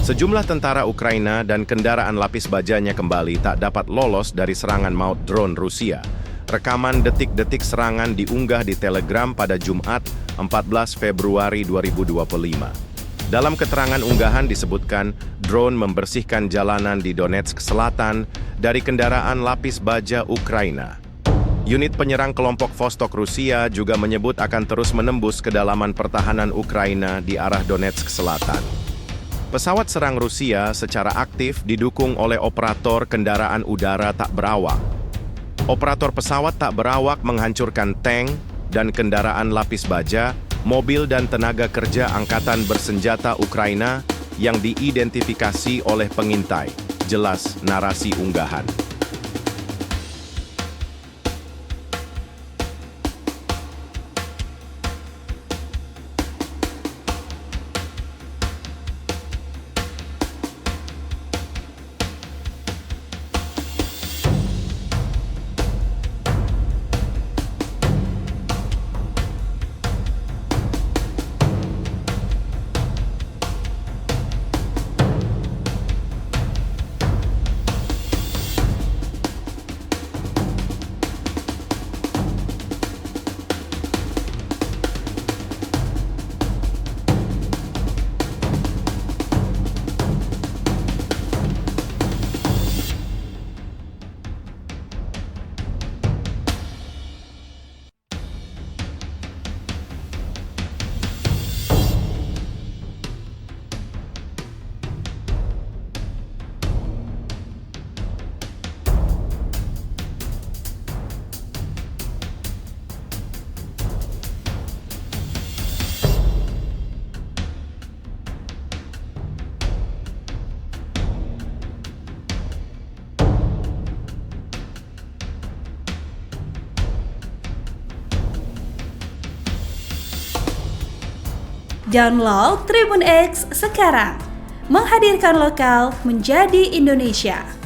Sejumlah tentara Ukraina dan kendaraan lapis bajanya kembali tak dapat lolos dari serangan maut drone Rusia. Rekaman detik-detik serangan diunggah di Telegram pada Jumat, 14 Februari 2025. Dalam keterangan unggahan disebutkan, drone membersihkan jalanan di Donetsk Selatan dari kendaraan lapis baja Ukraina. Unit penyerang kelompok Vostok Rusia juga menyebut akan terus menembus kedalaman pertahanan Ukraina di arah Donetsk Selatan. Pesawat serang Rusia secara aktif didukung oleh operator kendaraan udara tak berawak. Operator pesawat tak berawak menghancurkan tank dan kendaraan lapis baja, mobil dan tenaga kerja angkatan bersenjata Ukraina yang diidentifikasi oleh pengintai. Jelas narasi unggahan. Download Tribun X sekarang, menghadirkan lokal menjadi Indonesia.